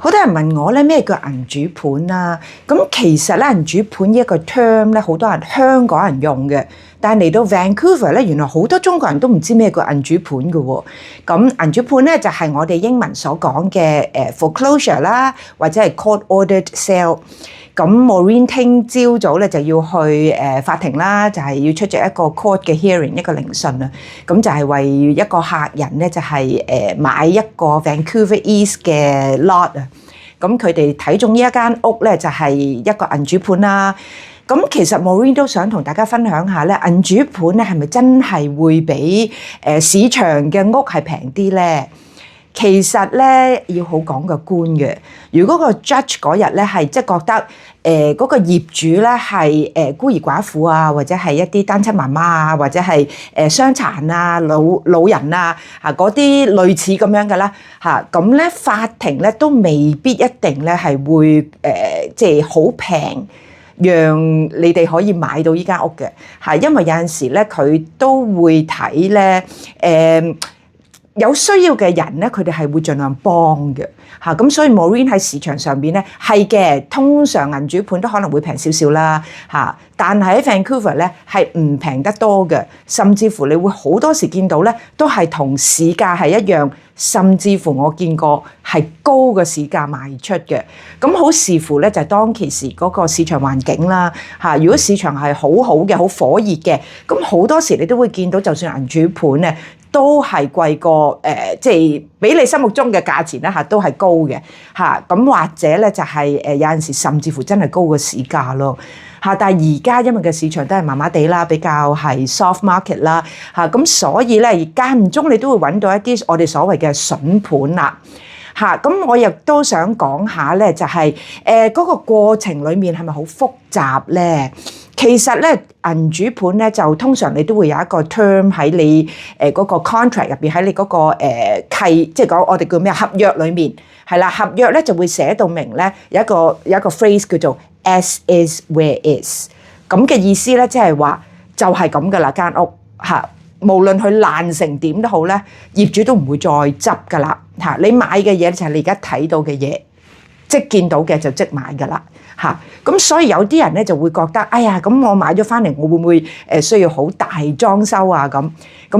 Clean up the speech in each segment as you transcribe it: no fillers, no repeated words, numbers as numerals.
好多人問我咧咩叫銀主盤啊？咁其實咧銀主盤呢一個 term 咧，好多人香港人用嘅，但係嚟到 Vancouver 咧，原來好多中國人都唔知咩叫銀主盤嘅喎。咁銀主盤咧就係我哋英文所講嘅foreclosure 啦，或者係 court ordered sale。咁 Maureen 聽朝早咧就要去法庭啦，就係要出席一個 court 嘅 hearing， 一個聆訊啊。咁就係為一個客人咧，就係買一個 Vancouver East 嘅 lot 啊。咁佢哋睇中呢一間屋咧，就係一個銀主盤啦。咁其實 Maureen 都想同大家分享下咧，銀主盤咧係咪真係會比市場嘅屋係平啲咧？其實咧要好講個官嘅，如果個 judge 嗰日咧係即係覺得嗰個業主咧係孤兒寡婦啊，或者係一啲單親媽媽啊，或者係傷殘啊、老人啊嗰啲類似咁樣嘅啦咁咧法庭咧都未必一定咧係會即係好平，讓你哋可以買到依間屋嘅因為有陣時咧佢都會睇咧有需要嘅人咧，佢哋係會盡量幫嘅咁所以 Maureen 喺市場上邊咧係嘅，通常銀主盤都可能會平少少啦但係喺 Vancouver 咧係唔平得多嘅，甚至乎你會好多時見到咧都係同市價係一樣，甚至乎我見過係高嘅市價賣出嘅。咁好視乎咧就係當其時嗰個市場環境啦如果市場係好好嘅、好火熱嘅，咁好多時你都會見到，就算銀主盤咧都係貴過即係比你心目中嘅價錢咧都係高嘅咁或者咧就係有陣時甚至乎真係高過市價咯但係而家因為個市場都係麻麻地啦，比較係 soft market 啦咁所以咧間唔中你都會揾到一啲我哋所謂嘅筍盤啦咁我亦都想講下咧，就係嗰個過程裏面係咪好複雜咧？其實咧銀主盤咧就通常你都會有一個 term 喺你嗰個 contract 入邊，喺你嗰個契，即係講我哋叫咩合約裏面係啦，合約咧就會寫到明咧有一個 phrase 叫做 as is where is， 咁嘅意思咧即係話就係咁噶啦間屋無論佢爛成點都好咧，業主都唔會再執噶啦你買嘅嘢就係你而家睇到嘅嘢，即見到嘅就即買噶啦咁所以有啲人咧就會覺得，哎呀咁我買咗翻嚟，我會唔會需要好大裝修啊咁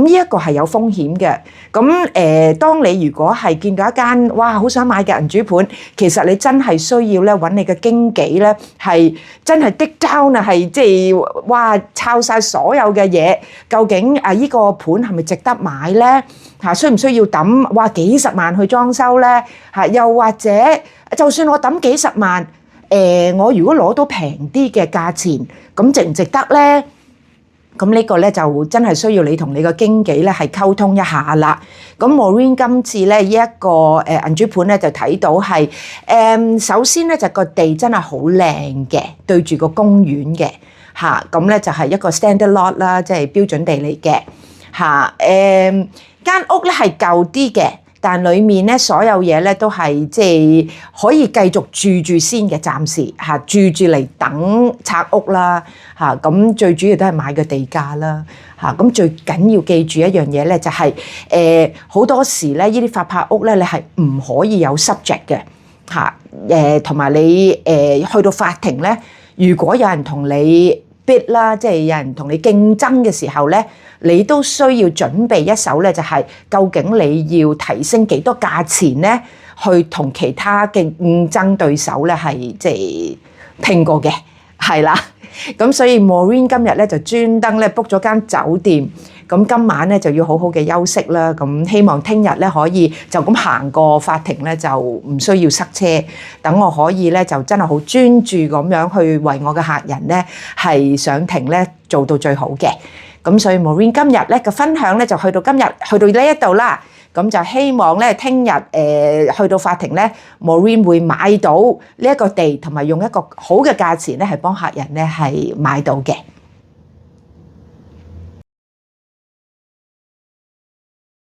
呢一個係有風險嘅。咁當你如果係見到一間哇好想買嘅銀主盤，其實你真係需要咧揾你嘅經紀咧係真係 dig down啊，係即係哇抄晒所有嘅嘢，究竟呢個盤係咪值得買咧需唔需要抌哇幾十萬去裝修咧又或者就算我抌幾十萬我如果攞到平啲嘅價錢，咁值唔值得咧？咁呢個咧就真係需要你同你個經紀咧係溝通一下啦。咁 Maureen 今次咧呢一個銀主盤咧就睇到係首先咧就個地真係好靚嘅，對住個公園嘅咁咧就係一個 standard lot 啦，即係標準地嚟嘅間屋咧係舊啲嘅。但裡面咧所有嘢咧都係即係可以繼續住先嘅，暫時住嚟等拆屋啦咁最主要都係買個地價啦咁最緊要記住一樣嘢咧就係好多時咧呢啲法拍屋咧你係唔可以有 subject 嘅同埋你去到法庭咧，如果有人同你 bid 啦，即係有人同你競爭嘅時候咧，你都需要準備一手咧，就係究竟你要提升幾多價錢咧，去同其他競爭對手咧係即係拼過嘅，係啦。咁所以 Maureen 今日咧就專登咧 book 咗間酒店，咁今晚咧就要好好嘅休息啦。咁希望聽日咧可以就咁行過法庭咧，就唔需要塞車，等我可以咧就真係好專注咁樣去為我嘅客人咧係上庭咧做到最好嘅。咁所以 Maureen 今日咧嘅分享咧就去到呢一度啦。咁就希望咧聽日去到法庭咧 Maureen 會買到呢一個地，同埋用一個好嘅價錢咧係幫客人咧係買到嘅。